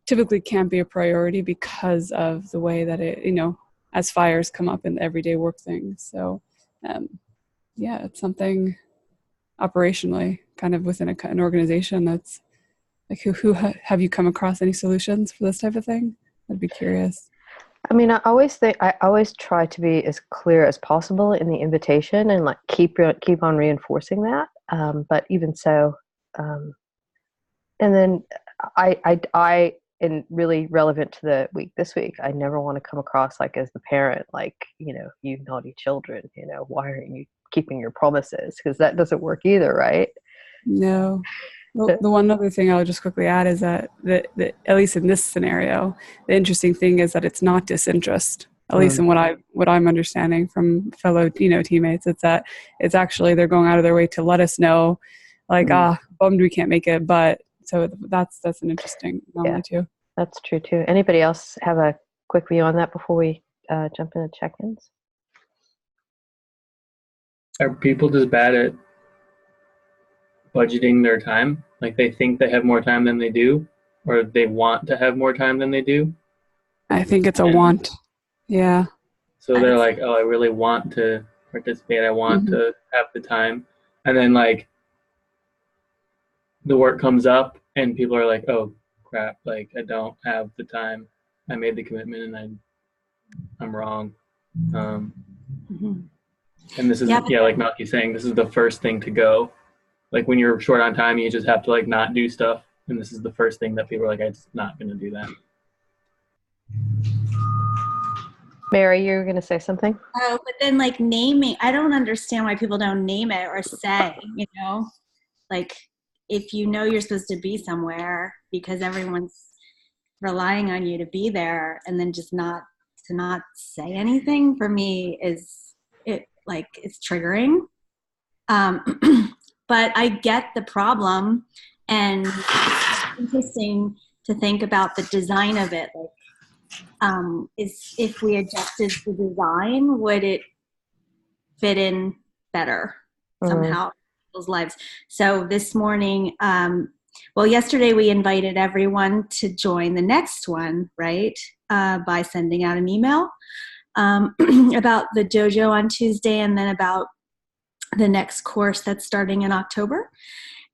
typically can't be a priority because of the way that it, as fires come up in the everyday work things. So, yeah, it's something operationally kind of within an organization that's like, who have you come across any solutions for this type of thing? I'd be curious. I mean, I always try to be as clear as possible in the invitation and like keep on reinforcing that. But even so, and then and really relevant to the week this week, I never want to come across like as the parent, like, you naughty children, why aren't you keeping your promises? Because that doesn't work either, right? No. Well, the one other thing I'll just quickly add is that at least in this scenario, the interesting thing is that it's not disinterest. At least in what I'm understanding from fellow teammates, it's that it's actually they're going out of their way to let us know, like bummed we can't make it, but so that's an interesting anomaly too. That's true too. Anybody else have a quick view on that before we jump into check-ins? Are people just bad at budgeting their time? Like they think they have more time than they do, or they want to have more time than they do? I think it's a want. Yeah. So they're like, oh, I really want to participate. I want to have the time. And then like the work comes up and people are like, oh crap, like I don't have the time. I made the commitment and I'm wrong. And this is, like Malky's saying, this is the first thing to go. Like when you're short on time, you just have to like not do stuff. And this is the first thing that people are like, I'm just not going to do that. Mary, you were going to say something? Oh, but then like naming, I don't understand why people don't name it or say, like if you're supposed to be somewhere because everyone's relying on you to be there, and then just not say anything, for me it's triggering. But I get the problem, and it's interesting to think about the design of it. Like, is if we adjusted the design, would it fit in better somehow in people's lives? So this morning, yesterday we invited everyone to join the next one, right? By sending out an email about the dojo on Tuesday, and then about the next course that's starting in October.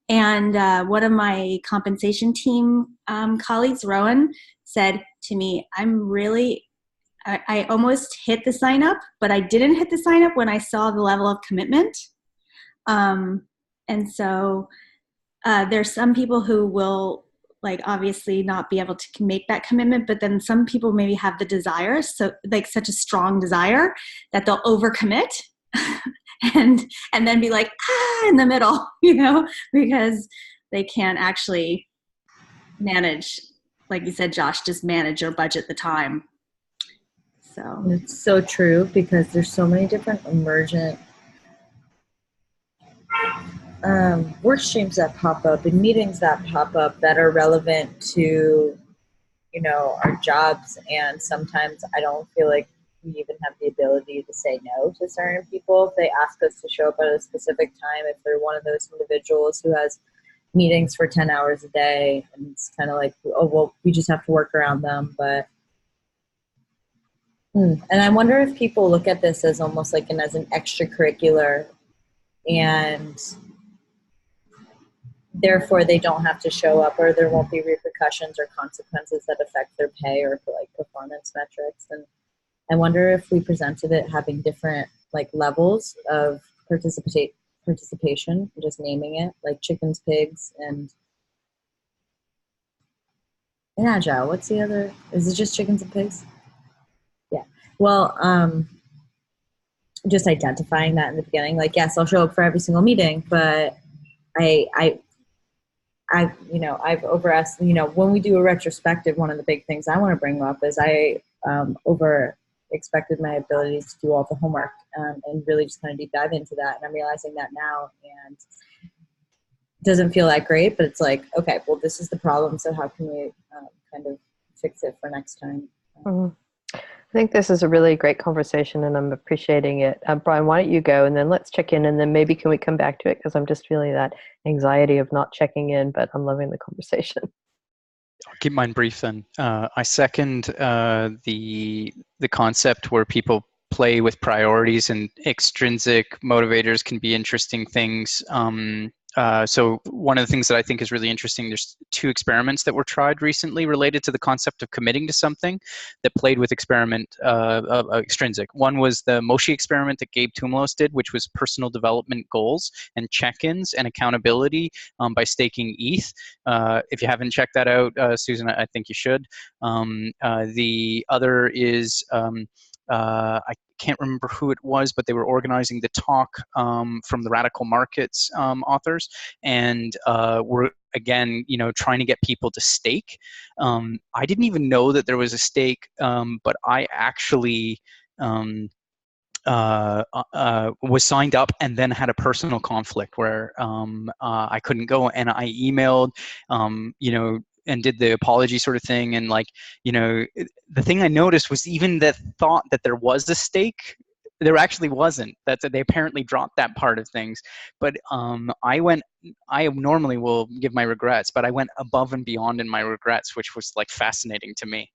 And one of my compensation team colleagues, Rowan, said to me, I almost hit the sign up, but I didn't hit the sign up when I saw the level of commitment. And so there's some people who will like obviously not be able to make that commitment, but then some people maybe have the desire, so like such a strong desire that they'll overcommit and then be like, in the middle, because they can't actually manage, like you said, Josh, just manage or budget the time. So it's so true, because there's so many different emergent work streams that pop up and meetings that pop up that are relevant to, our jobs. And sometimes I don't feel like we even have the ability to say no to certain people if they ask us to show up at a specific time, if they're one of those individuals who has meetings for 10 hours a day, and it's kind of like, oh, well, we just have to work around them. But and I wonder if people look at this as almost like as an extracurricular, and therefore they don't have to show up, or there won't be repercussions or consequences that affect their pay or for like performance metrics. And I wonder if we presented it having different like levels of participation, just naming it, like chickens, pigs, and in Agile. What's the other? Is it just chickens and pigs? Yeah. Well, just identifying that in the beginning, like, yes, I'll show up for every single meeting, but I've overestimated, when we do a retrospective, one of the big things I want to bring up is I over expected my ability to do all the homework and really just kind of deep dive into that. And I'm realizing that now, and it doesn't feel that great, but it's like, okay, well, this is the problem. So how can we kind of fix it for next time? I think this is a really great conversation, and I'm appreciating it. Brian, why don't you go, and then let's check in, and then maybe can we come back to it, because I'm just feeling that anxiety of not checking in, but I'm loving the conversation. I'll keep mine brief then. I second the concept where people play with priorities, and extrinsic motivators can be interesting things. So one of the things that I think is really interesting, there's 2 experiments that were tried recently related to the concept of committing to something that played with extrinsic. One was the Moshi experiment that Gabe Tumlos did, which was personal development goals and check-ins and accountability by staking ETH. If you haven't checked that out, Susan, I think you should. The other is I can't remember who it was, but they were organizing the talk from the Radical Markets authors, and were again, trying to get people to stake. I didn't even know that there was a stake, but I actually was signed up and then had a personal conflict where I couldn't go, and I emailed, and did the apology sort of thing. And the thing I noticed was even that thought that there was a stake, there actually wasn't. They apparently dropped that part of things. But I normally will give my regrets, but I went above and beyond in my regrets, which was fascinating to me.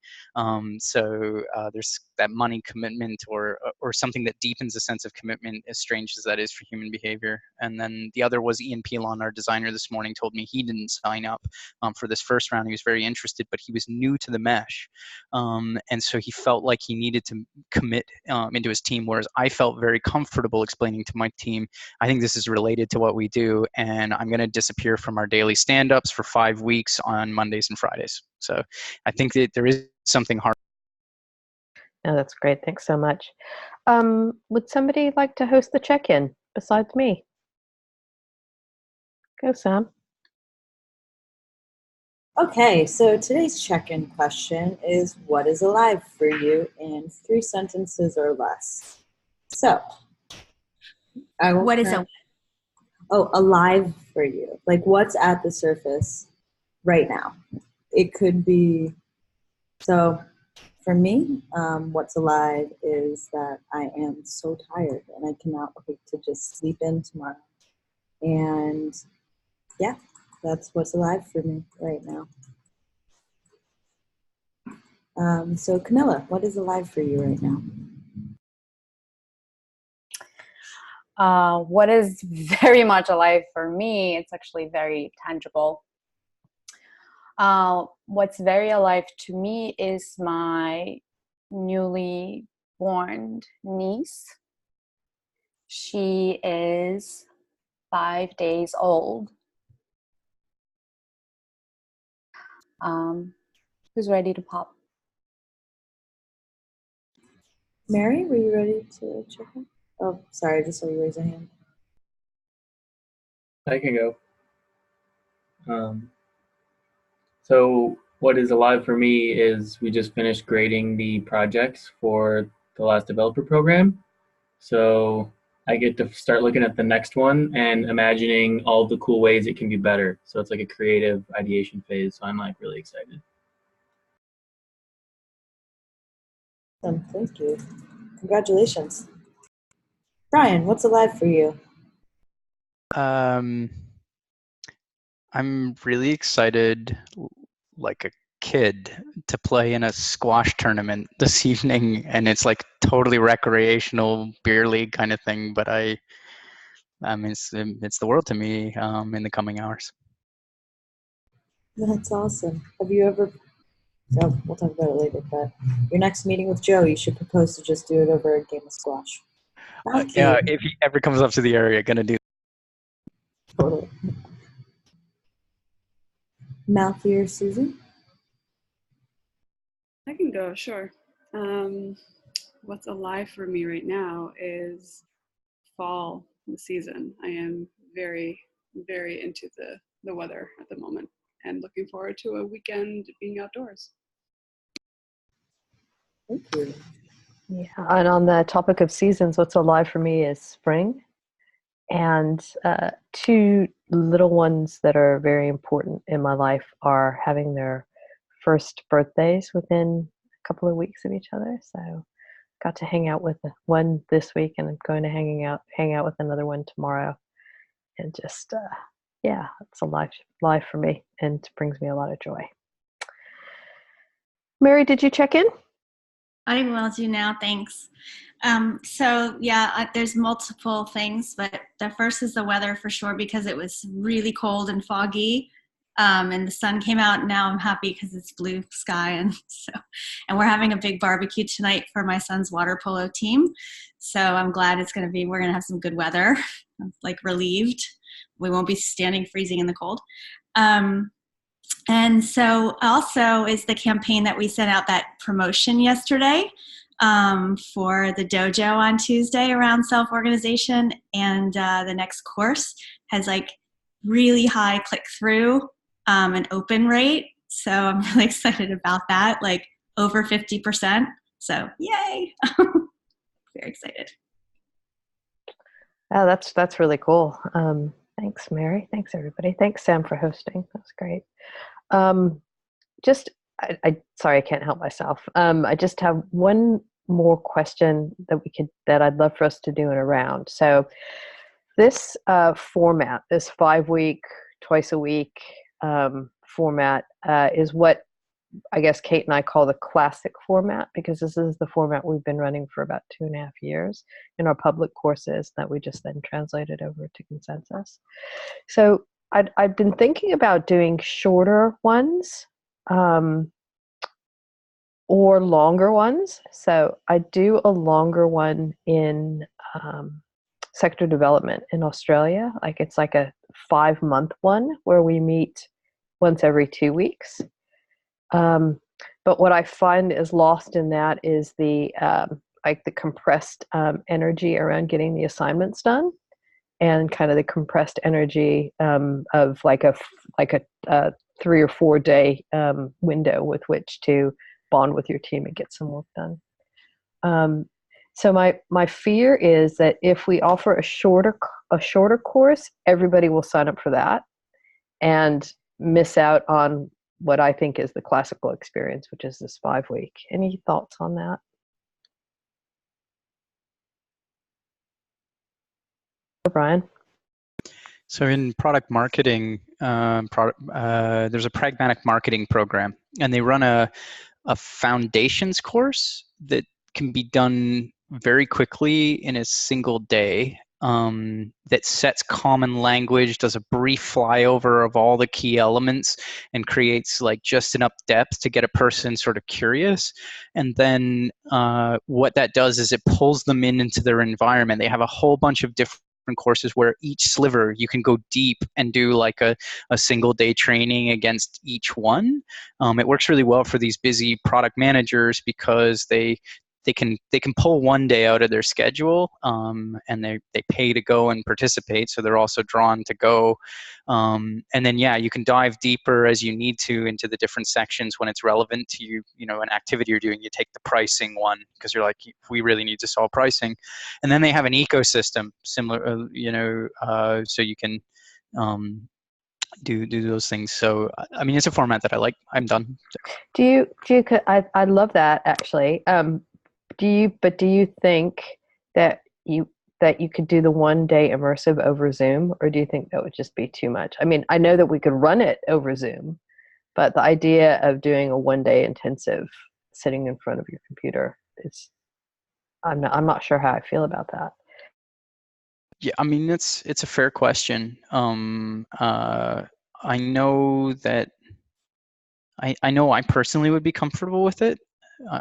So there's that money commitment or something that deepens a sense of commitment, as strange as that is for human behavior. And then the other was Ian Pilon, our designer this morning, told me he didn't sign up for this first round. He was very interested, but he was new to the mesh. And so he felt like he needed to commit into his team, whereas I felt very comfortable explaining to my team, I think this is related to what we do, and I'm going to disappear from our daily stand-ups for 5 weeks on Mondays and Fridays. So I think that there is something hard. Oh, that's great. Thanks so much. Would somebody like to host the check-in besides me? Go, Sam. Okay, so today's check-in question is, what is alive for you in 3 sentences or less? So, what is alive for you? Like, what's at the surface right now? It could be, so for me, what's alive is that I am so tired and I cannot wait to just sleep in tomorrow. And yeah, that's what's alive for me right now. So Camilla, what is alive for you right now? What is very much alive for me, it's actually very tangible. What's very alive to me is my newly born niece. She is 5 days old. Who's ready to pop? Mary, were you ready to check in? Oh, sorry, I just saw you raise a hand. I can go. So what is alive for me is we just finished grading the projects for the last developer program. So I get to start looking at the next one and imagining all the cool ways it can be better. So it's like a creative ideation phase. So I'm really excited. Thank you. Congratulations. Brian, what's alive for you? I'm really excited, like a kid, to play in a squash tournament this evening, and it's totally recreational beer league kind of thing. But I mean, it's the world to me in the coming hours. That's awesome. Have you ever? So we'll talk about it later. But your next meeting with Joe, you should propose to just do it over a game of squash. Yeah, if he ever comes up to the area, gonna do. Totally. Matthew or Susan? I can go, sure. What's alive for me right now is fall, the season. I am very, very into the weather at the moment and looking forward to a weekend being outdoors. Thank you. Yeah, and on the topic of seasons, what's alive for me is spring. And 2 little ones that are very important in my life are having their first birthdays within a couple of weeks of each other. So got to hang out with one this week, and I'm going to hang out with another one tomorrow. And just, yeah, it's alive for me and brings me a lot of joy. Mary, did you check in? I will do now, thanks. There's multiple things, but the first is the weather for sure, because it was really cold and foggy, and the sun came out. And now I'm happy because it's blue sky, and we're having a big barbecue tonight for my son's water polo team. So I'm glad we're gonna have some good weather. I'm like relieved. We won't be standing freezing in the cold. And so also is the campaign that we sent out, that promotion yesterday for the dojo on Tuesday around self-organization. And the next course has like really high click-through and open rate. So I'm really excited about that, like over 50%. So yay. Very excited. Oh, that's really cool. Thanks, Mary. Thanks, everybody. Thanks, Sam, for hosting. That's great. Sorry, I can't help myself. I just have one more question that I'd love for us to do in a round. So this format, this 5-week, twice a week format is what I guess Kate and I call the classic format, because this is the format we've been running for about 2.5 years in our public courses that we just then translated over to Consensus. So I've been thinking about doing shorter ones or longer ones. So I do a longer one in sector development in Australia. Like it's like a 5-month one where we meet once every 2 weeks. But what I find is lost in that is the compressed energy around getting the assignments done, and kind of the compressed energy of like a 3 or 4 day window with which to bond with your team and get some work done. So my fear is that if we offer a shorter course, everybody will sign up for that and miss out on what I think is the classical experience, which is this 5-week. Any thoughts on that? Brian? So in product marketing, there's a pragmatic marketing program, and they run a foundations course that can be done very quickly in a single day, that sets common language, does a brief flyover of all the key elements, and creates like just enough depth to get a person sort of curious. And then what that does is it pulls them into their environment. They have a whole bunch of different courses where each sliver you can go deep and do like a single day training against each one. It works really well for these busy product managers because they can pull one day out of their schedule, and they pay to go and participate, so they're also drawn to go. And then you can dive deeper as you need to into the different sections when it's relevant to you. An activity you're doing, you take the pricing one because you're like, we really need to solve pricing. And then they have an ecosystem similar, so you can do those things. So I mean, it's a format that I like. I'm done. I love that, actually. Do you think that you could do the 1 day immersive over Zoom, or do you think that would just be too much? I mean, I know that we could run it over Zoom, but the idea of doing a 1 day intensive sitting in front of your computer is, I'm not sure how I feel about that. Yeah, I mean, it's a fair question. I know that I know I personally would be comfortable with it.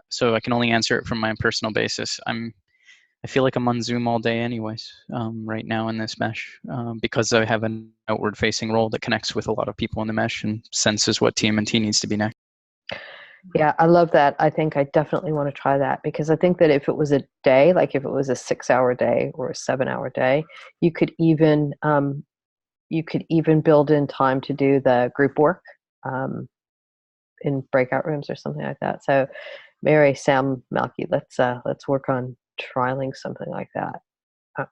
So I can only answer it from my personal basis. I feel like I'm on Zoom all day anyways, right now in this mesh, because I have an outward-facing role that connects with a lot of people in the mesh and senses what TMNT needs to be next. Yeah, I love that. I think I definitely want to try that, because I think that if it was a day, like if it was a 6-hour day or a 7-hour day, you could even build in time to do the group work in breakout rooms or something like that. So Mary, Sam, Malky, let's work on trialing something like that.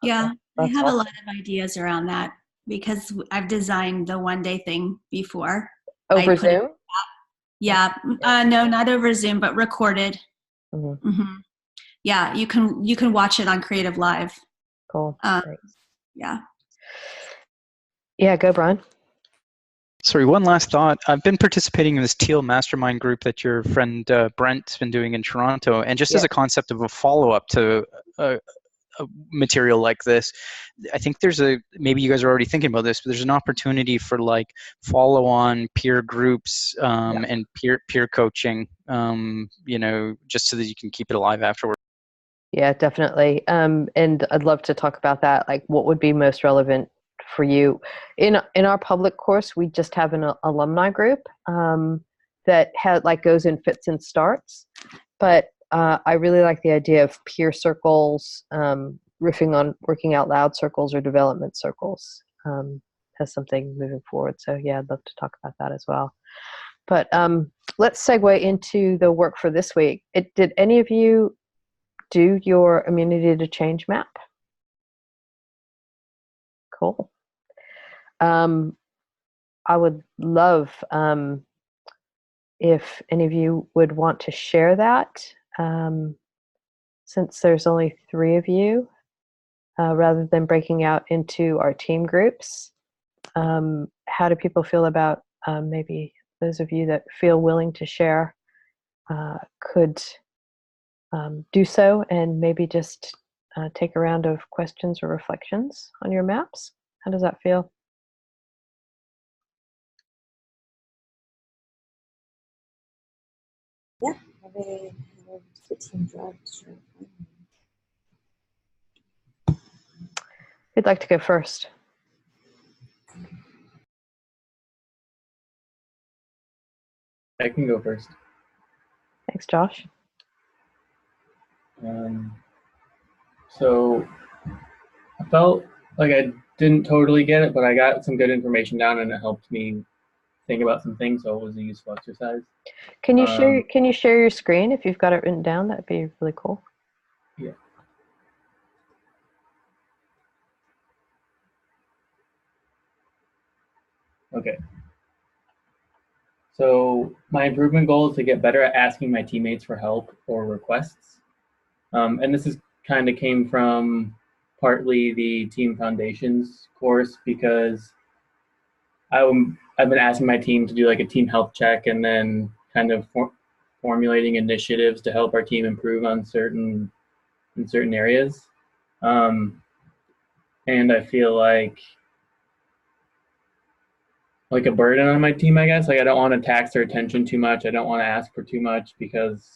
Yeah, I have awesome. a lot of ideas around that because I've designed the 1 day thing before. Over Zoom? Yeah, no, not over Zoom, but recorded. Mm-hmm. Mm-hmm. Yeah, you can watch it on Creative Live. Cool. Yeah. Yeah, go Brian. Sorry, one last thought. I've been participating in this Teal mastermind group that your friend Brent's been doing in Toronto, and just as a concept of a follow-up to a material like this, I think there's maybe you guys are already thinking about this, but there's an opportunity for like follow-on peer groups and peer coaching, just so that you can keep it alive afterwards. Yeah, definitely. And I'd love to talk about that. Like, what would be most relevant for you? In our public course, we just have an alumni group that goes in fits and starts. But I really like the idea of peer circles, riffing on working out loud circles or development circles as something moving forward. So yeah, I'd love to talk about that as well. But let's segue into the work for this week. Did any of you do your immunity to change map? Cool. I would love if any of you would want to share that, since there's only 3 of you, rather than breaking out into our team groups. How do people feel about maybe those of you that feel willing to share could do so, and maybe just take a round of questions or reflections on your maps? How does that feel? Yeah, have the team drive. Who'd like to go first? I can go first. Thanks, Josh. So I felt like I didn't totally get it, but I got some good information down, and it helped me think about some things. So it was a useful exercise. Can you share your screen if you've got it written down? That'd be really cool. Yeah. Okay. So my improvement goal is to get better at asking my teammates for help or requests. And this is kind of came from partly the Team Foundations course, because I've been asking my team to do like a team health check, and then kind of formulating initiatives to help our team improve on certain areas. And I feel like a burden on my team, I guess. Like, I don't want to tax their attention too much. I don't want to ask for too much, because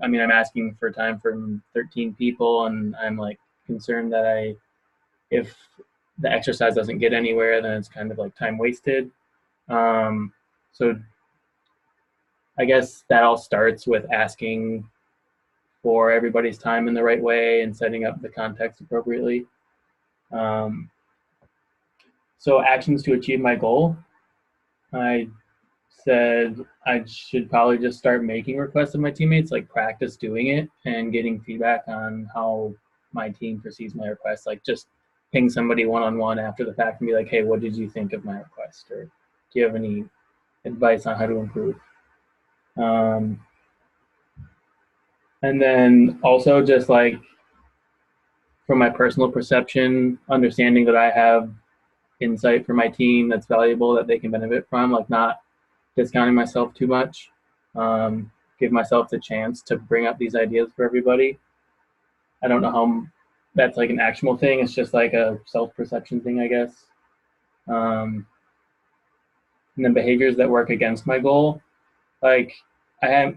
I'm asking for time from 13 people, and I'm like concerned that if the exercise doesn't get anywhere, then it's kind of like time wasted. So I guess that all starts with asking for everybody's time in the right way and setting up the context appropriately. So actions to achieve my goal. I said I should probably just start making requests of my teammates, like practice doing it and getting feedback on how my team perceives my request. Like, just ping somebody one-on-one after the fact and be like, hey, what did you think of my request? Or do you have any advice on how to improve? And then also just like from my personal perception, understanding that I have insight for my team that's valuable, that they can benefit from, like not discounting myself too much. Give myself the chance to bring up these ideas for everybody. I don't know how that's like an actionable thing. It's just like a self-perception thing, I guess. And then behaviors that work against my goal. Like, I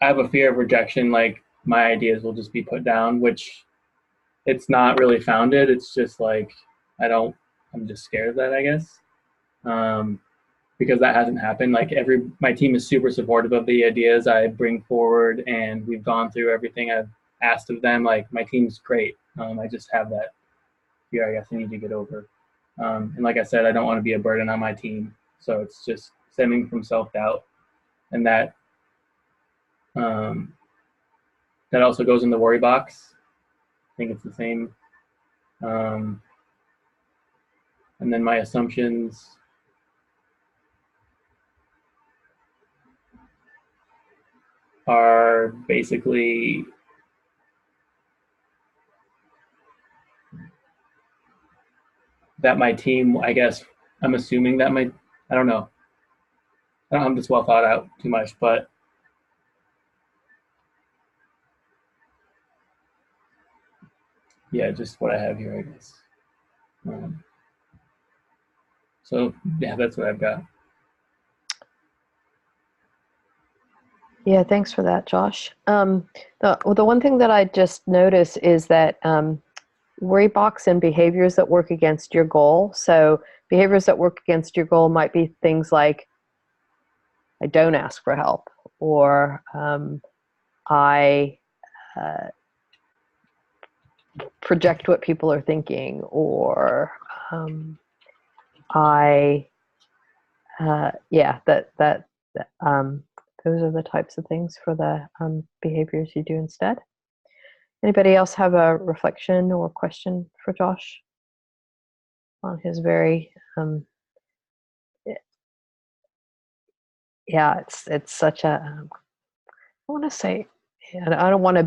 have a fear of rejection. Like, my ideas will just be put down, which it's not really founded. It's just like, I'm just scared of that, I guess. Because that hasn't happened. Like, my team is super supportive of the ideas I bring forward, and we've gone through everything I've asked of them. Like, my team's great. I just have that fear, I guess, I need to get over. And like I said, I don't want to be a burden on my team. So it's just stemming from self-doubt. And that also goes in the worry box. I think it's the same. And then my assumptions are basically that my team, I guess I'm assuming that my I don't know. I don't have this well thought out too much, but yeah, just what I have here, I guess. So yeah, that's what I've got. Yeah, thanks for that, Josh. The one thing that I just noticed is that worry box and behaviors that work against your goal. So behaviors that work against your goal might be things like, I don't ask for help, or I project what people are thinking, or those are the types of things for the behaviors you do instead. Anybody else have a reflection or question for Josh on his very it's such a I want to say, and I don't want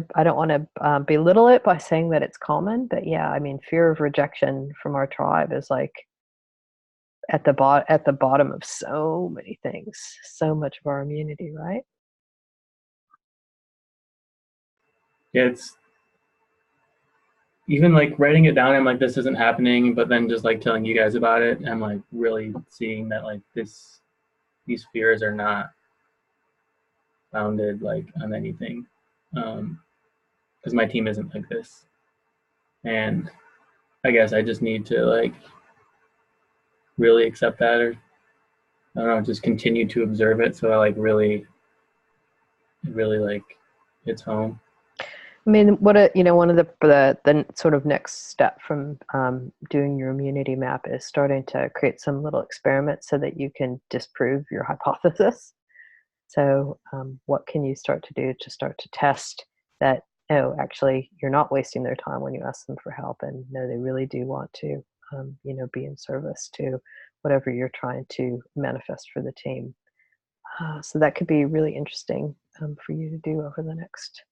to belittle it by saying that it's common, but yeah, I mean, fear of rejection from our tribe is like at the bottom of so many things, so much of our immunity, right? Yeah, it's even like writing it down. I'm like, this isn't happening, but then just like telling you guys about it, I'm like really seeing that like these fears are not founded like on anything, because my team isn't like this, and I guess I just need to like really accept that, or I don't know, just continue to observe it, so I like really like hits home. I mean, one of the sort of next step from doing your immunity map is starting to create some little experiments so that you can disprove your hypothesis. So what can you start to do to start to test that, oh, actually, you're not wasting their time when you ask them for help, and no, they really do want to, be in service to whatever you're trying to manifest for the team. So that could be really interesting for you to do over the next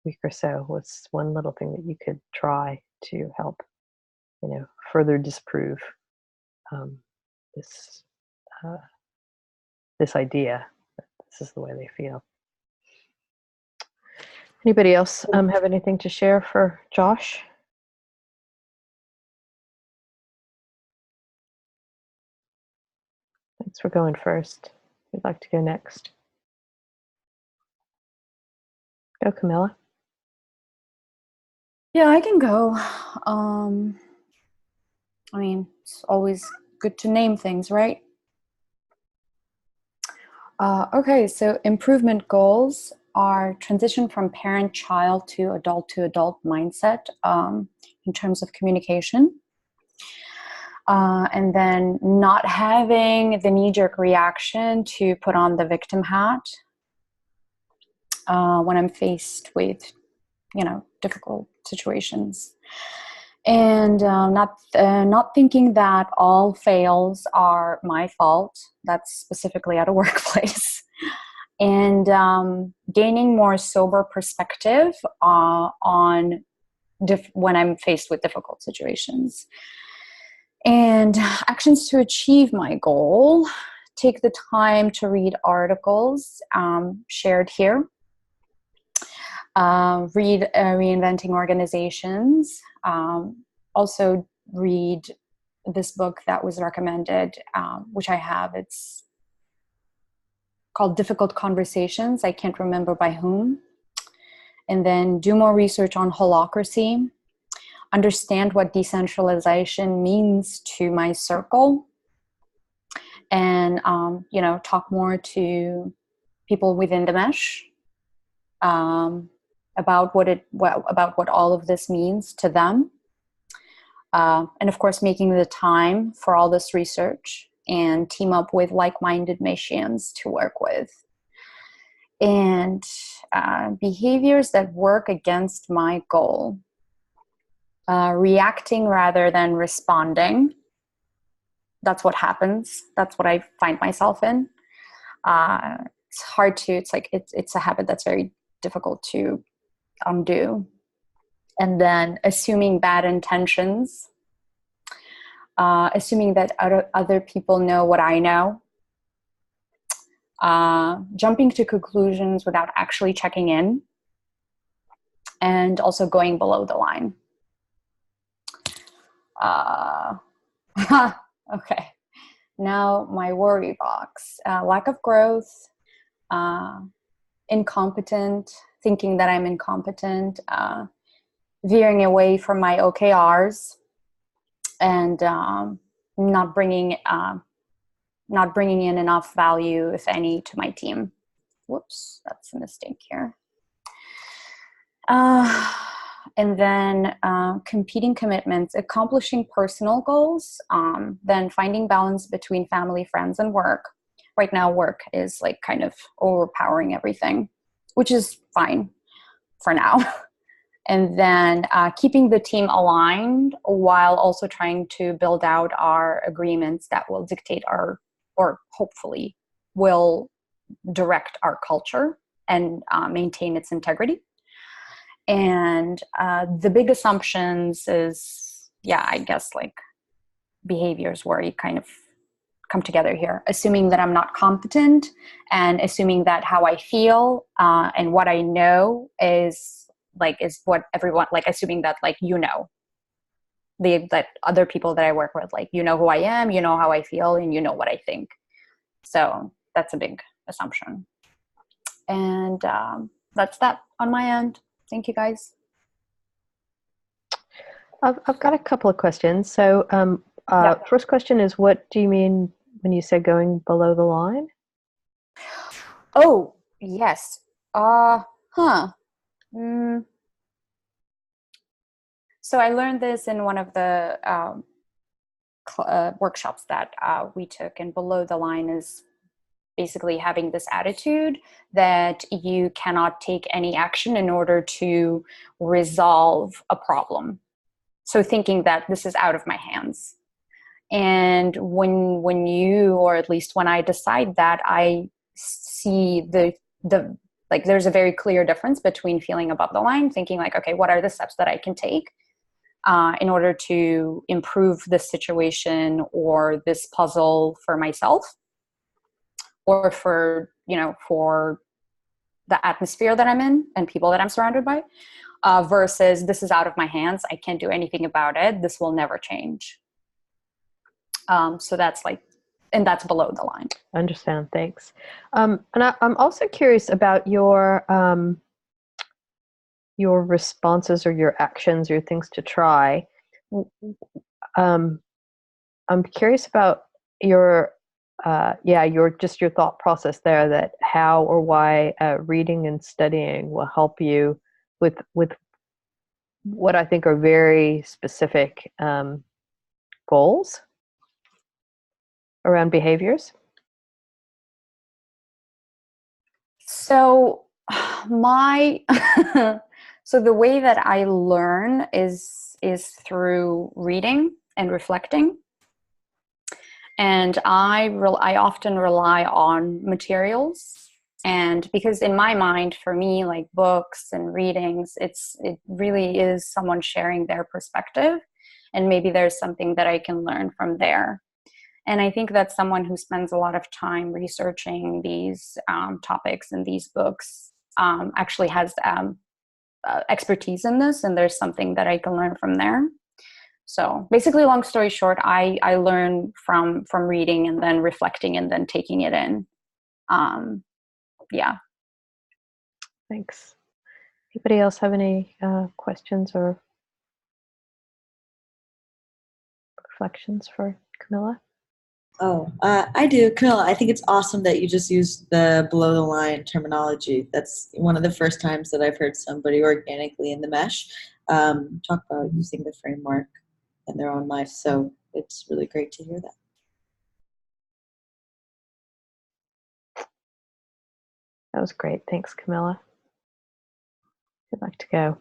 week or so. What's one little thing that you could try to help, further disprove this this idea that this is the way they feel. Anybody else have anything to share for Josh? Thanks for going first. Who'd like to go next? Go, Camilla. Yeah, I can go. I mean, it's always good to name things, right? Okay, so improvement goals are transition from parent-child to adult mindset in terms of communication. And then not having the knee-jerk reaction to put on the victim hat when I'm faced with, difficult situations. And not thinking that all fails are my fault. That's specifically at a workplace. And gaining more sober perspective on when I'm faced with difficult situations. And actions to achieve my goal: take the time to read articles shared here. Read Reinventing Organizations. Also read this book that was recommended, which I have. It's called Difficult Conversations. I can't remember by whom. And then do more research on holacracy. Understand what decentralization means to my circle. And, talk more to people within the mesh. About what all of this means to them, and of course making the time for all this research and team up with like-minded Meshians to work with. And behaviors that work against my goal: reacting rather than responding. That's what happens. That's what I find myself in. It's hard to. It's a habit that's very difficult to undo. And then assuming bad intentions, assuming that other people know what I know, jumping to conclusions without actually checking in, and also going below the line. Okay. Now my worry box. Lack of growth, incompetent, thinking that I'm incompetent, veering away from my OKRs, and not bringing in enough value, if any, to my team. Whoops, that's a mistake here. And then competing commitments, accomplishing personal goals, then finding balance between family, friends, and work. Right now, work is like kind of overpowering everything, which is fine for now. And then keeping the team aligned while also trying to build out our agreements that will dictate our, or hopefully will direct our culture and maintain its integrity. And the big assumptions is, I guess like behaviors where you kind of come together here, assuming that I'm not competent, and assuming that how I feel and what I know is what everyone, like assuming that like, that other people that I work with, like, who I am, how I feel, and what I think. So that's a big assumption. And that's that on my end. Thank you, guys. I've got a couple of questions. So first question is, what do you mean when you say going below the line? Oh, yes. So I learned this in one of the workshops that we took, and below the line is basically having this attitude that you cannot take any action in order to resolve a problem. So thinking that this is out of my hands. And when you, or at least when I decide that, I see the like there's a very clear difference between feeling above the line, thinking like, okay, what are the steps that I can take in order to improve this situation or this puzzle for myself, or for the atmosphere that I'm in and people that I'm surrounded by, versus this is out of my hands. I can't do anything about it. This will never change. So that's like, and that's below the line. I understand. Thanks. And I'm also curious about your responses or your actions, your things to try. I'm curious about your thought process there, that how or why reading and studying will help you with what I think are very specific goals around behaviors. So so the way that I learn is through reading and reflecting. And I often rely on materials. And because in my mind, for me, like books and readings, it really is someone sharing their perspective. And maybe there's something that I can learn from there. And I think that someone who spends a lot of time researching these topics and these books actually has expertise in this, and there's something that I can learn from there. So basically, long story short, I learn from reading and then reflecting and then taking it in. Yeah. Thanks. Anybody else have any questions or reflections for Camilla? Oh, I do. Camilla, I think it's awesome that you just used the below the line terminology. That's one of the first times that I've heard somebody organically in the mesh talk about using the framework in their own life. So it's really great to hear that. That was great. Thanks, Camilla. I'd like to go.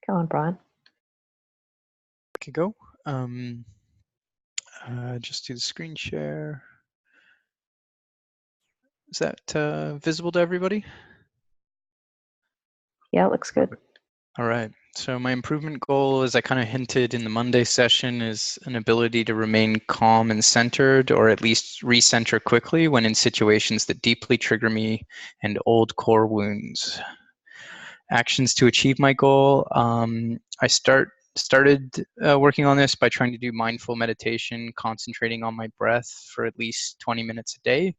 Go on, Brian. Could go. Just do the screen share. Is that visible to everybody? Yeah, it looks good. All right. So my improvement goal, as I kind of hinted in the Monday session, is an ability to remain calm and centered, or at least recenter quickly when in situations that deeply trigger me and old core wounds. Actions to achieve my goal. I started working on this by trying to do mindful meditation, concentrating on my breath for at least 20 minutes a day.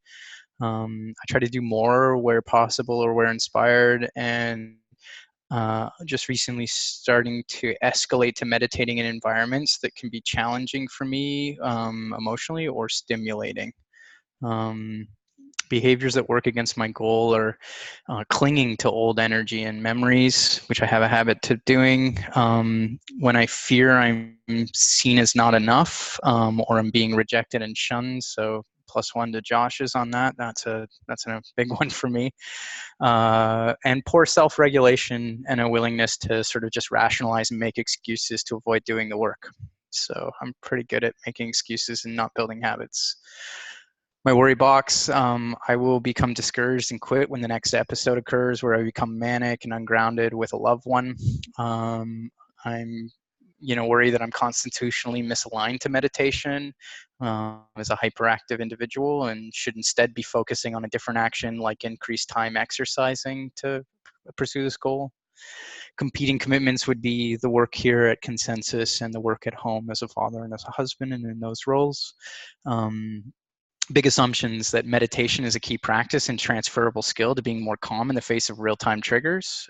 I try to do more where possible or where inspired, and just recently starting to escalate to meditating in environments that can be challenging for me emotionally or stimulating. Um, Behaviors that work against my goal are clinging to old energy and memories, which I have a habit to doing. When I fear I'm seen as not enough, or I'm being rejected and shunned. So +1 to Josh's on that. That's a big one for me. And poor self-regulation and a willingness to sort of just rationalize and make excuses to avoid doing the work. So I'm pretty good at making excuses and not building habits. My worry box, I will become discouraged and quit when the next episode occurs where I become manic and ungrounded with a loved one. I'm worry that I'm constitutionally misaligned to meditation as a hyperactive individual and should instead be focusing on a different action like increased time exercising to pursue this goal. Competing commitments would be the work here at Consensus and the work at home as a father and as a husband and in those roles. Big assumptions that meditation is a key practice and transferable skill to being more calm in the face of real-time triggers.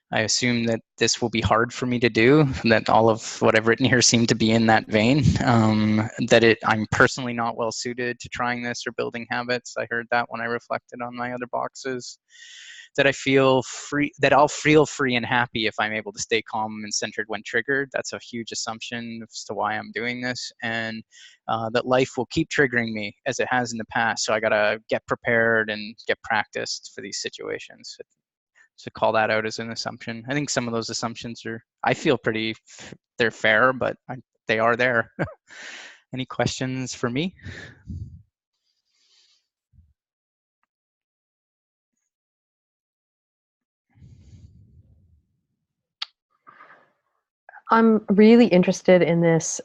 I assume that this will be hard for me to do, that all of what I've written here seem to be in that vein, I'm personally not well suited to trying this or building habits. I heard that when I reflected on my other boxes. That I feel free, that I'll feel free and happy if I'm able to stay calm and centered when triggered. That's a huge assumption as to why I'm doing this. And that life will keep triggering me as it has in the past. So I gotta get prepared and get practiced for these situations. To call that out as an assumption. I think some of those assumptions I feel they're fair, but they are there. Any questions for me? I'm really interested in this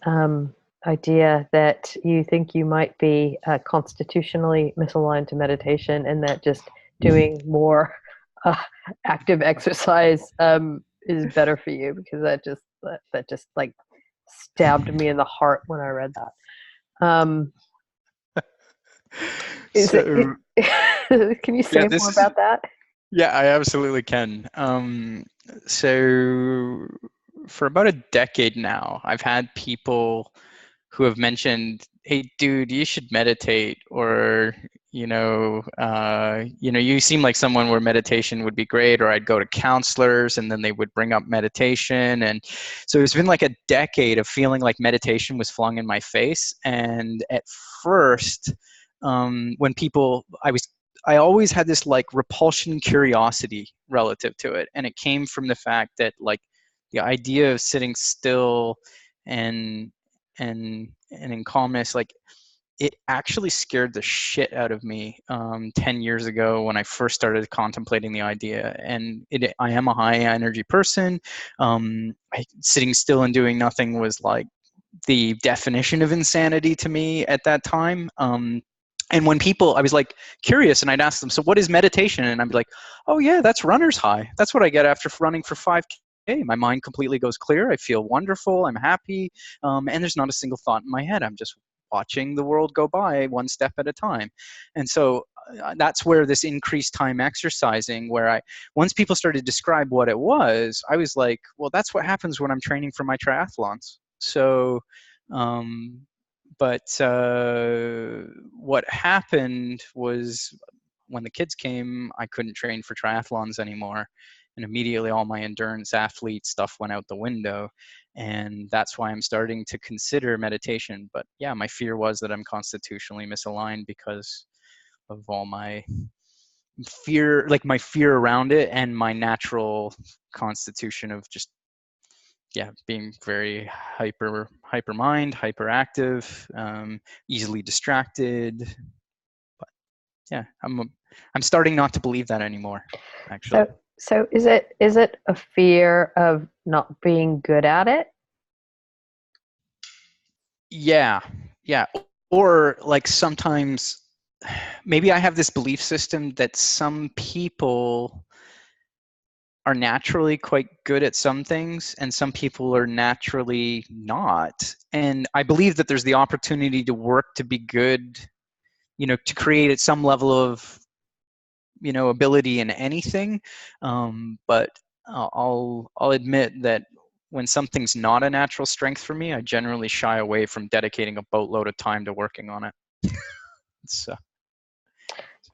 idea that you think you might be constitutionally misaligned to meditation, and that just doing more active exercise is better for you, because that just like stabbed me in the heart when I read that. Can you say more about that? Yeah, I absolutely can. So for about a decade now, I've had people who have mentioned, "Hey, dude, you should meditate," or you seem like someone where meditation would be great, or I'd go to counselors and then they would bring up meditation. And so it's been like a decade of feeling like meditation was flung in my face. And at first, when I always had this like repulsion curiosity relative to it. And it came from the fact that like the idea of sitting still and in calmness, like it actually scared the shit out of me 10 years ago when I first started contemplating the idea. And I am a high energy person. Sitting still and doing nothing was like the definition of insanity to me at that time. And when I was like curious and I'd ask them, so what is meditation? And I'd be like, oh yeah, that's runner's high. That's what I get after running for 5K. My mind completely goes clear. I feel wonderful. I'm happy. And there's not a single thought in my head. I'm just watching the world go by one step at a time. And so that's where this increased time exercising, once people started to describe what it was, I was like, well, that's what happens when I'm training for my triathlons. So, but what happened was when the kids came, I couldn't train for triathlons anymore. And immediately all my endurance athlete stuff went out the window. And that's why I'm starting to consider meditation. But yeah, my fear was that I'm constitutionally misaligned because of all my fear, like my fear around it and my natural constitution of just being very hyper mind, hyperactive, easily distracted. But yeah, I'm starting not to believe that anymore, actually. So So is it a fear of not being good at it? Yeah, yeah. Or like sometimes maybe I have this belief system that some people are naturally quite good at some things and some people are naturally not. And I believe that there's the opportunity to work to be good, to create at some level of, ability in anything. But I'll admit that when something's not a natural strength for me, I generally shy away from dedicating a boatload of time to working on it. So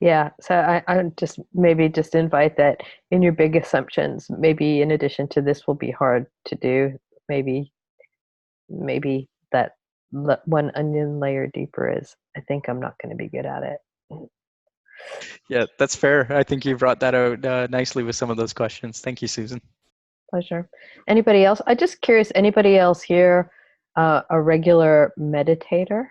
Yeah, so I would just maybe just invite that in your big assumptions. Maybe in addition to this will be hard to do. Maybe that one onion layer deeper is, I think I'm not going to be good at it. yeah, that's fair. I think you brought that out nicely with some of those questions. Thank you, Susan. Pleasure. Anybody else? I'm just curious, anybody else here a regular meditator?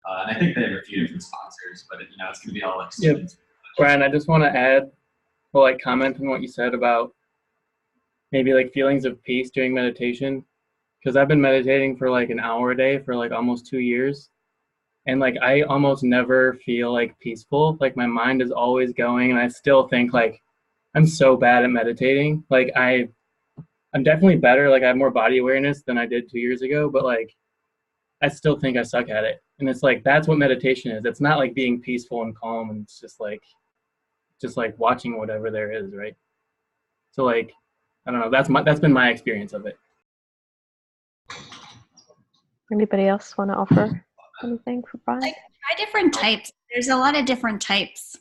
And I think they have a few different sponsors, but it's going to be all like Yeah. students. Brian, I just want to add, comment on what you said about maybe like feelings of peace during meditation. Because I've been meditating for like an hour a day for like almost 2 years. And like I almost never feel like peaceful. Like my mind is always going, and I still think like I'm so bad at meditating. Like I'm definitely better. Like I have more body awareness than I did 2 years ago, but like I still think I suck at it. And it's like that's what meditation is. It's not like being peaceful and calm, and it's just like watching whatever there is, right? So like I don't know. That's been my experience of it. Anybody else want to offer anything for Brian? Like, try different types. There's a lot of different types.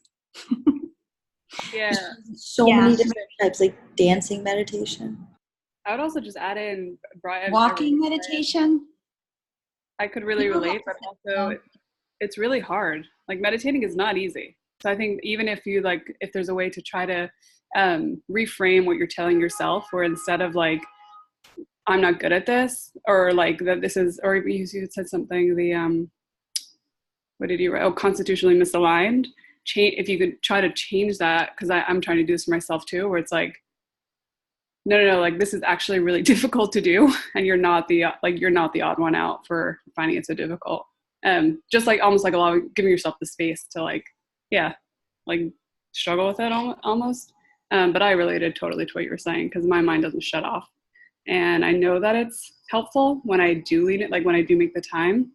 Yeah. So Yeah. many different types, like dancing meditation. I would also just add in Brian. Walking meditation. I could really relate, but also it's really hard. Like meditating is not easy. So I think even if there's a way to try to reframe what you're telling yourself, where instead of like, I'm not good at this, or like that this is, or you said something, what did you write? Oh, constitutionally misaligned. If you could try to change that, because I'm trying to do this for myself too, where it's like, no, like this is actually really difficult to do, and you're not the odd one out for finding it so difficult. Just like almost like giving yourself the space to like struggle with it almost. But I related totally to what you were saying, because my mind doesn't shut off, and I know that it's helpful when I do lean it, like when I do make the time.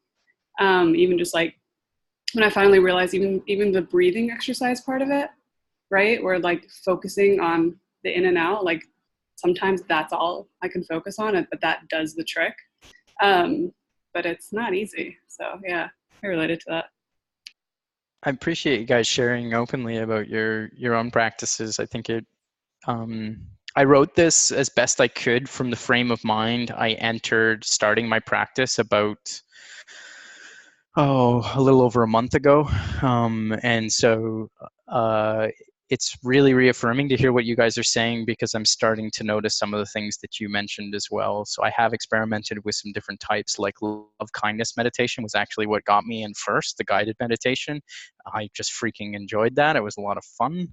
Even just like when I finally realized even the breathing exercise part of it, right? Where like focusing on the in and out, like sometimes that's all I can focus on, but that does the trick. But it's not easy. So yeah, I related to that. I appreciate you guys sharing openly about your own practices. I think I wrote this as best I could from the frame of mind I entered starting my practice about a little over a month ago. And so it's really reaffirming to hear what you guys are saying, because I'm starting to notice some of the things that you mentioned as well. So I have experimented with some different types, like love kindness meditation was actually what got me in first, the guided meditation. I just freaking enjoyed that. It was a lot of fun.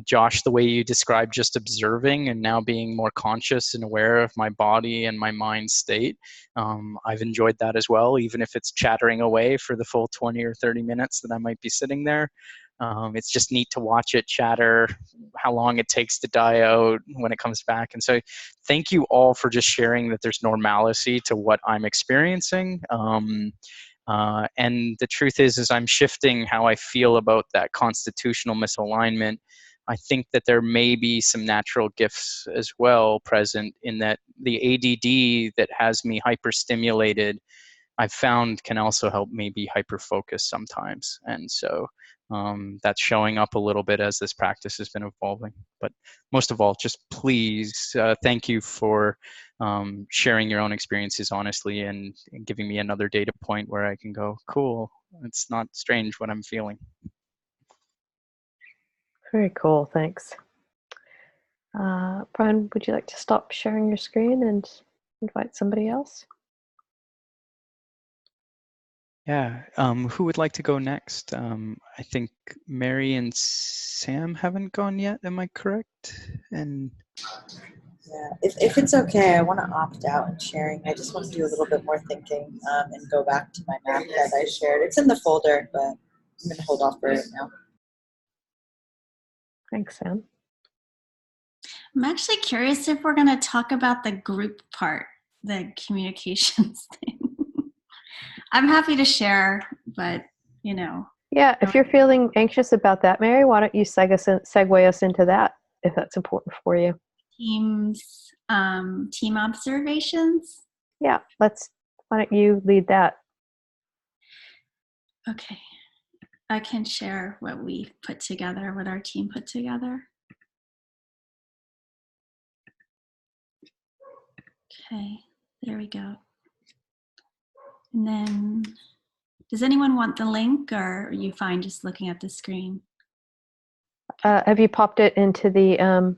Josh, the way you described just observing and now being more conscious and aware of my body and my mind state, I've enjoyed that as well, even if it's chattering away for the full 20 or 30 minutes that I might be sitting there. It's just neat to watch it chatter, how long it takes to die out when it comes back. And so thank you all for just sharing that there's normalcy to what I'm experiencing. And the truth is I'm shifting how I feel about that constitutional misalignment. I think that there may be some natural gifts as well present, in that the ADD that has me hyperstimulated, I've found can also help me be hyper-focused sometimes. And so that's showing up a little bit as this practice has been evolving. But most of all, just please, thank you for sharing your own experiences honestly, and giving me another data point where I can go, cool, it's not strange what I'm feeling. Very cool, thanks. Brian, would you like to stop sharing your screen and invite somebody else? Yeah. Who would like to go next? I think Mary and Sam haven't gone yet. Am I correct? And Yeah, if it's okay, I want to opt out in sharing. I just want to do a little bit more thinking and go back to my map that I shared. It's in the folder, but I'm going to hold off for it now. Thanks, Sam. I'm actually curious if we're going to talk about the group part, the communications thing. I'm happy to share, but Yeah, if you're feeling anxious about that, Mary, why don't you segue us into that if that's important for you? Team observations. Yeah, why don't you lead that? Okay. I can share what we put together, what our team put together. Okay, there we go. And then, does anyone want the link, or are you fine just looking at the screen? Have you popped it into the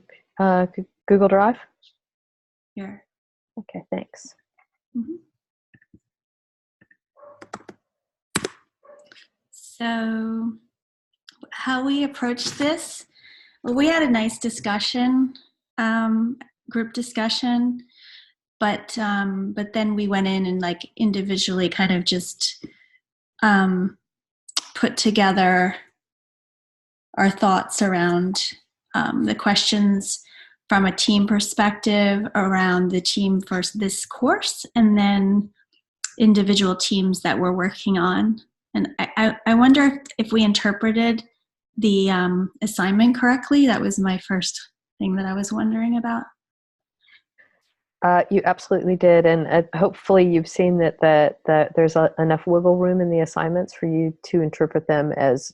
Google Drive? Here. Okay, thanks. Mm-hmm. So, how we approached this? Well, we had a nice discussion, group discussion, but then we went in and like individually kind of just put together our thoughts around the questions from a team perspective around the team for this course, and then individual teams that we're working on. And I wonder if we interpreted the assignment correctly. That was my first thing that I was wondering about. You absolutely did, and hopefully you've seen that there's enough wiggle room in the assignments for you to interpret them as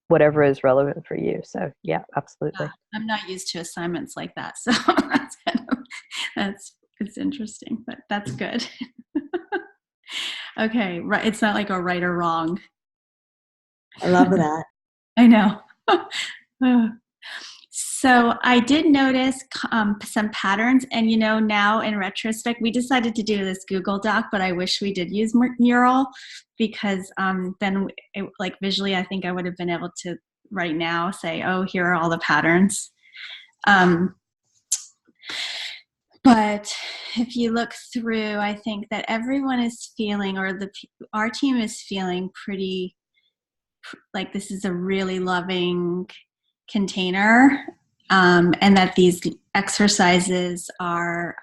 whatever is relevant for you. So yeah, absolutely. I'm not used to assignments like that, so it's interesting, but that's good. Okay, right. It's not like a right or wrong. I love that. I know. So I did notice some patterns, and now in retrospect, we decided to do this Google Doc, but I wish we did use Mural, because then like visually, I think I would have been able to right now say, oh, here are all the patterns. But if you look through, I think that everyone is feeling, or our team is feeling pretty like this is a really loving container, and that these exercises are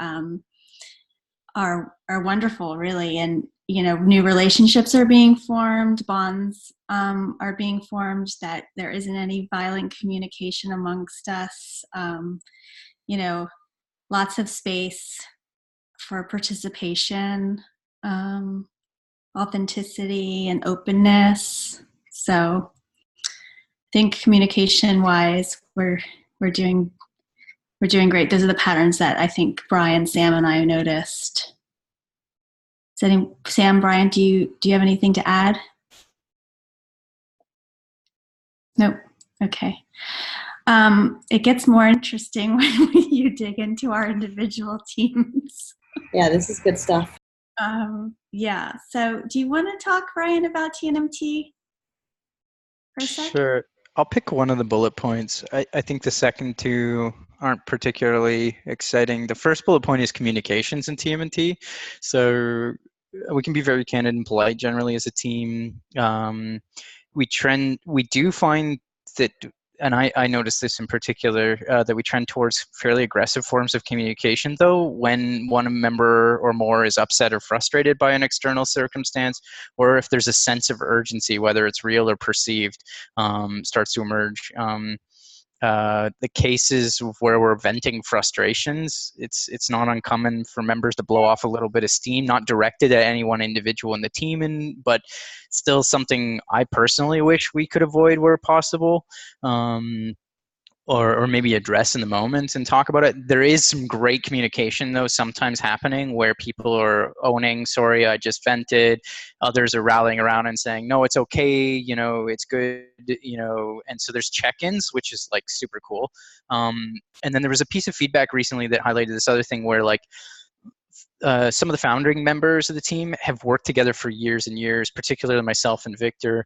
wonderful, really. And new relationships are being formed, bonds are being formed, that there isn't any violent communication amongst us. Lots of space for participation, authenticity, and openness. So I think communication-wise, we're doing great. Those are the patterns that I think Brian, Sam, and I noticed. Sam, Brian, do you have anything to add? Nope. Okay. It gets more interesting when you dig into our individual teams. Yeah, this is good stuff. Yeah. So do you want to talk, Brian, about TNMT for a sec? Sure. I'll pick one of the bullet points. I think the second two aren't particularly exciting. The first bullet point is communications in TMNT. So we can be very candid and polite generally as a team. We do find that, and I noticed this in particular, that we trend towards fairly aggressive forms of communication, though, when one member or more is upset or frustrated by an external circumstance, or if there's a sense of urgency, whether it's real or perceived, starts to emerge. The cases where we're venting frustrations, it's not uncommon for members to blow off a little bit of steam, not directed at any one individual in the team, but still something I personally wish we could avoid where possible. Or maybe address in the moment and talk about it. There is some great communication, though, sometimes happening where people are owning, sorry, I just vented. Others are rallying around and saying, no, it's okay, it's good, and so there's check-ins, which is like super cool. And then there was a piece of feedback recently that highlighted this other thing where, like, some of the founding members of the team have worked together for years and years, particularly myself and Victor.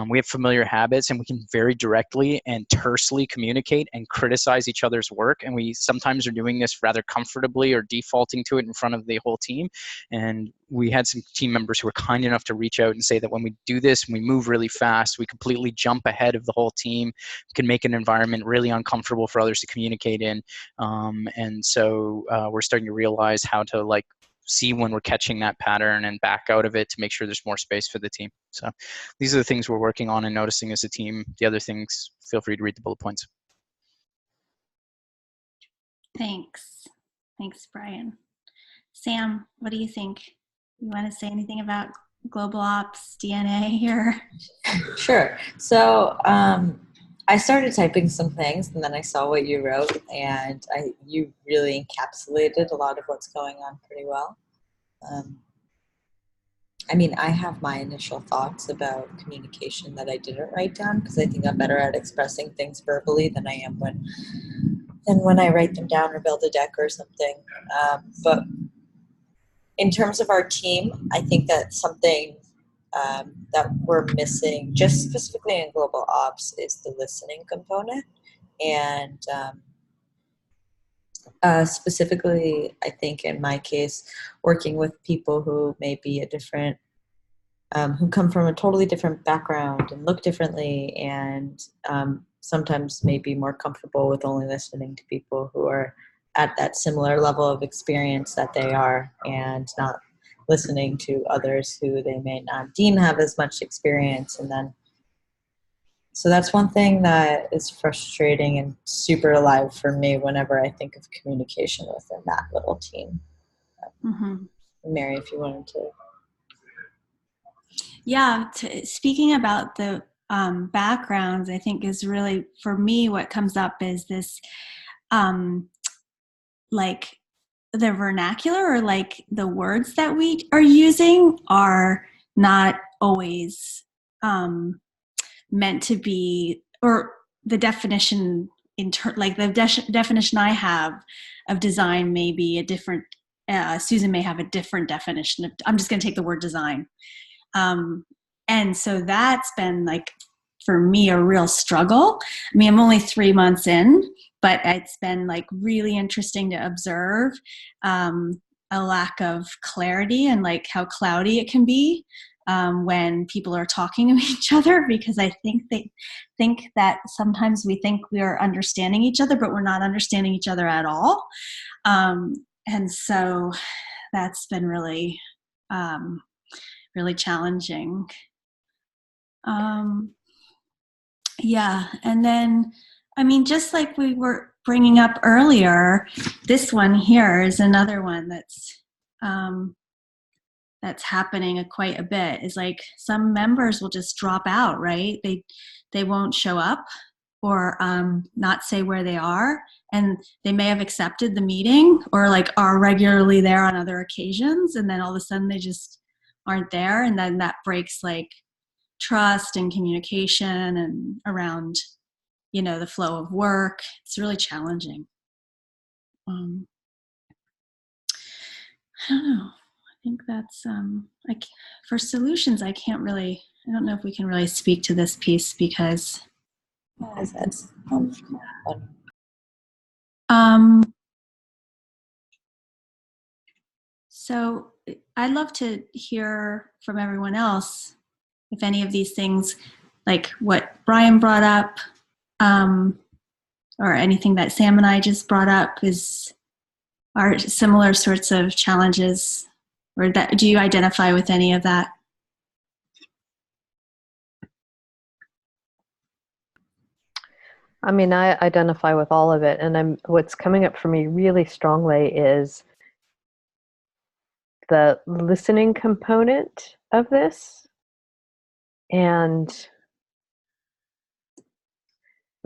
We have familiar habits, and we can very directly and tersely communicate and criticize each other's work. And we sometimes are doing this rather comfortably or defaulting to it in front of the whole team. And we had some team members who were kind enough to reach out and say that when we do this, we move really fast, we completely jump ahead of the whole team, can make an environment really uncomfortable for others to communicate in. And so we're starting to realize how to like see when we're catching that pattern and back out of it to make sure there's more space for the team. So these are the things we're working on and noticing as a team. The other things, feel free to read the bullet points. Thanks. Thanks, Brian. Sam, what do you think? You want to say anything about global ops DNA here? Sure. So I started typing some things, and then I saw what you wrote, and you really encapsulated a lot of what's going on pretty well. I mean, I have my initial thoughts about communication that I didn't write down because I think I'm better at expressing things verbally than I am when I write them down or build a deck or something. But in terms of our team, I think that something that we're missing, just specifically in global ops, is the listening component. And specifically, I think in my case, working with people who may be who come from a totally different background and look differently, and sometimes may be more comfortable with only listening to people who are at that similar level of experience that they are, and not listening to others who they may not deem have as much experience. And then, so that's one thing that is frustrating and super alive for me whenever I think of communication within that little team. Mm-hmm. Mary, if you wanted to. Yeah, speaking about the backgrounds, I think is really, for me, what comes up is this, like the vernacular, or like the words that we are using are not always meant to be, or the definition like the definition I have of design may be a different, Susan may have a different definition of, I'm just going to take the word design. And so that's been like, for me, a real struggle. I mean, I'm only 3 months in, but it's been like really interesting to observe a lack of clarity and like how cloudy it can be when people are talking to each other, because I think they think that sometimes we think we are understanding each other, but we're not understanding each other at all. And so that's been really, really challenging. Yeah. And then, I mean, just like we were bringing up earlier, this one here is another one that's happening quite a bit, is like some members will just drop out, right? They won't show up, or not say where they are, and they may have accepted the meeting or like are regularly there on other occasions, and then all of a sudden they just aren't there, and then that breaks like trust and communication and around, you know, the flow of work. It's really challenging. I don't know. I think that's for solutions. I don't know if we can really speak to this piece because so I'd love to hear from everyone else if any of these things, like what Brian brought up, or anything that Sam and I just brought up, are similar sorts of challenges, or that, do you identify with any of that? I mean, I identify with all of it, and what's coming up for me really strongly is the listening component of this. And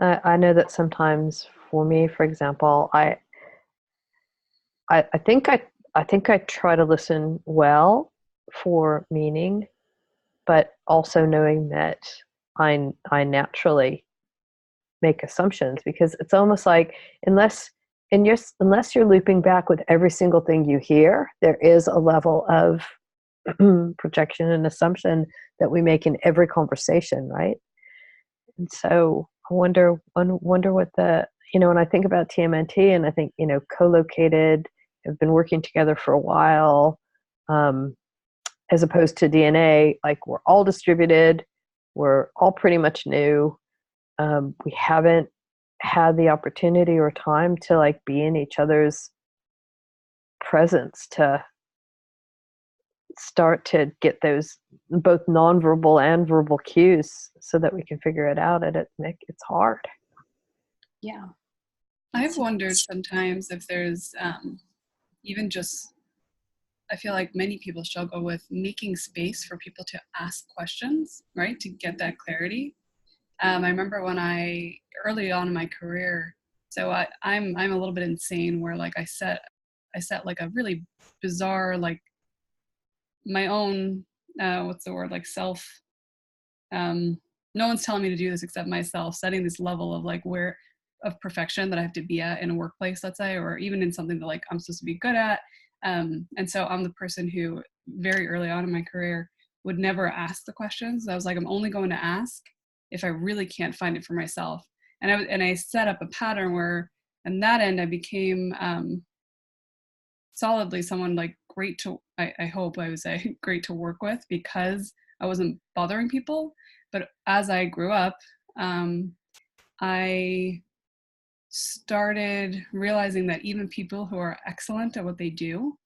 I know that sometimes for me, for example, I think I try to listen well for meaning, but also knowing that I naturally make assumptions, because it's almost like unless and unless you're looping back with every single thing you hear, there is a level of projection and assumption that we make in every conversation, right? And so I wonder what the, when I think about TMNT, and I think, co-located, have been working together for a while, as opposed to DNA, like we're all distributed, we're all pretty much new. We haven't had the opportunity or time to like be in each other's presence to start to get those both nonverbal and verbal cues so that we can figure it out. And it's hard. Yeah. I've wondered sometimes if there's even just, I feel like many people struggle with making space for people to ask questions, right? To get that clarity. I remember when early on in my career, so I'm a little bit insane where like I set like a really bizarre, like my own, what's the word, like self, no one's telling me to do this except myself, setting this level of like of perfection that I have to be at in a workplace, let's say, or even in something that like I'm supposed to be good at. And so I'm the person who very early on in my career would never ask the questions. I was like, I'm only going to ask if I really can't find it for myself. And I set up a pattern where on that end I became solidly someone like great to, I hope I would say great to work with because I wasn't bothering people. But as I grew up, I started realizing that even people who are excellent at what they do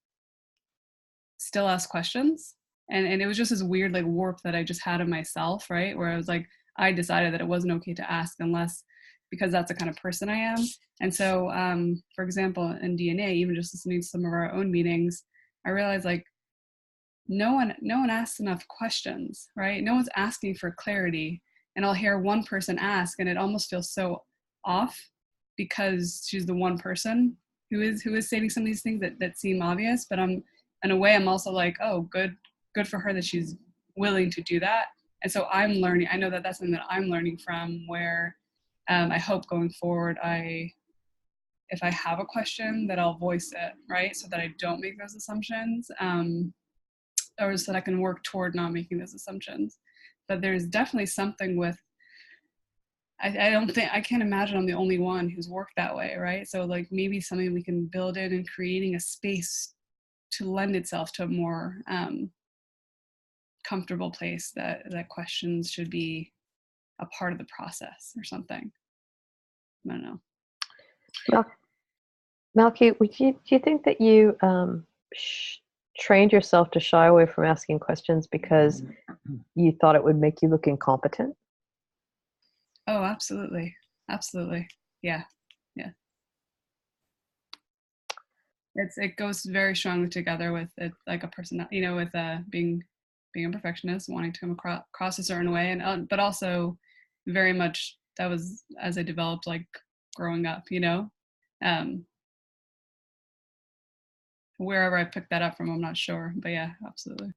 still ask questions. And it was just this weird like warp that I just had in myself, right? Where I was like, I decided that it wasn't okay to ask unless, because that's the kind of person I am. And so, for example, in DNA, even just listening to some of our own meetings, I realized like, no one asks enough questions, right? No one's asking for clarity. And I'll hear one person ask and it almost feels so off because she's the one person who is stating some of these things that seem obvious, but in a way I'm also like, oh, good for her that she's willing to do that. And so I'm learning, I know that that's something that I'm learning from where I hope going forward, if I have a question that I'll voice it, right? So that I don't make those assumptions, or so that I can work toward not making those assumptions. But there's definitely something with, I can't imagine I'm the only one who's worked that way, right? So like maybe something we can build in and creating a space to lend itself to a more comfortable place that questions should be a part of the process or something. I don't know. Malky, do you think that you trained yourself to shy away from asking questions because you thought it would make you look incompetent? Oh, absolutely. Yeah. It goes very strongly together with it, like a person, with being a perfectionist, wanting to come across a certain way, and but also very much that was as I developed, like growing up, wherever I picked that up from, I'm not sure, but yeah, absolutely.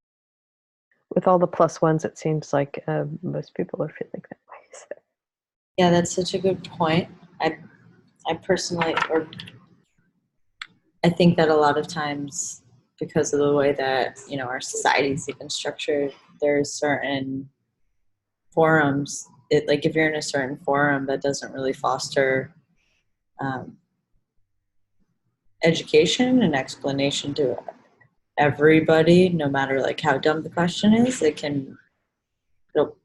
With all the plus ones, it seems like most people are feeling that way. So. Yeah, that's such a good point. I personally, I think that a lot of times, because of the way that our society is even structured, there's certain forums. Like if you're in a certain forum that doesn't really foster education and explanation to everybody, no matter like how dumb the question is, it'll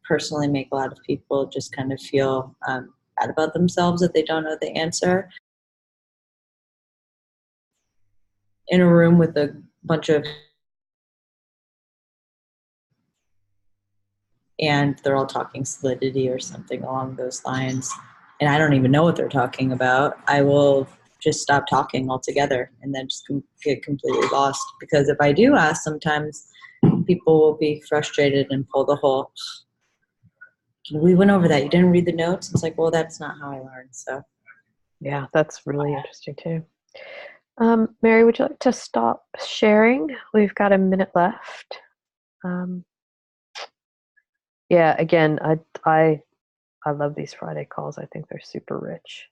personally make a lot of people just kind of feel bad about themselves that they don't know the answer. In a room with a bunch of, and they're all talking solidity or something along those lines, and I don't even know what they're talking about, I will just stop talking altogether and then just get completely lost. Because if I do ask, sometimes people will be frustrated and pull the whole, we went over that, you didn't read the notes? It's like, well, that's not how I learned. So yeah, that's really interesting too. Mary, would you like to stop sharing? We've got a minute left. Yeah, again, I love these Friday calls. I think they're super rich.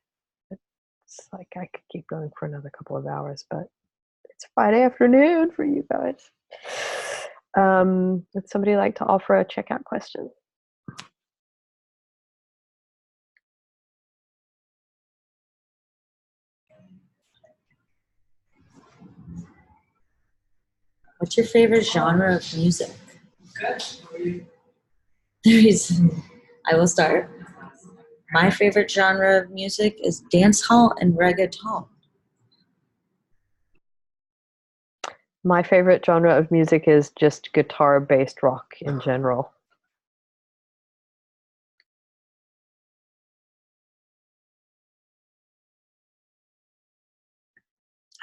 It's like I could keep going for another couple of hours, but it's Friday afternoon for you guys. Would somebody like to offer a checkout question? What's your favorite genre of music? I will start. My favorite genre of music is dancehall and reggaeton. My favorite genre of music is just guitar-based rock in general.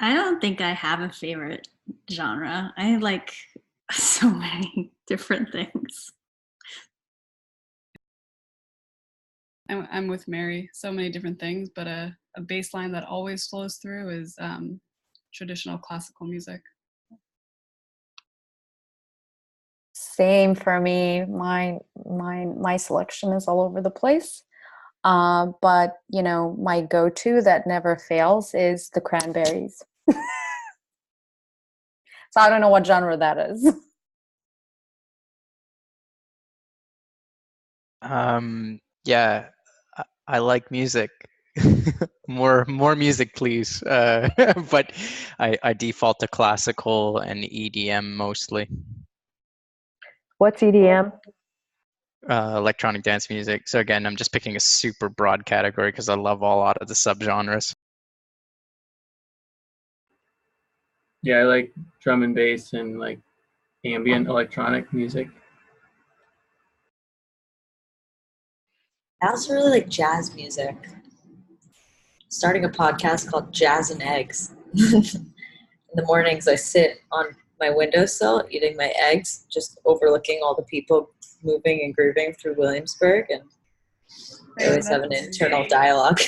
I don't think I have a favorite genre. I like so many different things. I'm with Mary. So many different things, but a bass line that always flows through is traditional classical music. Same for me. My selection is all over the place. But you know, my go-to that never fails is the Cranberries. So I don't know what genre that is. Yeah, I like music. more music, please. But I default to classical and EDM mostly. What's EDM? Electronic dance music. So again, I'm just picking a super broad category because I love a lot of the subgenres. Yeah, I like drum and bass and like ambient electronic music. I also really like jazz music. Starting a podcast called Jazz and Eggs. In the mornings, I sit on my windowsill eating my eggs, just overlooking all the people moving and grooving through Williamsburg, and I always have an internal dialogue.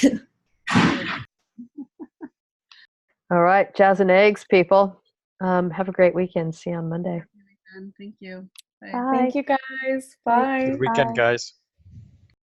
All right, jazz and eggs, people. Have a great weekend. See you on Monday. Thank you. Bye. Bye. Thank you guys. Bye. Good weekend, guys.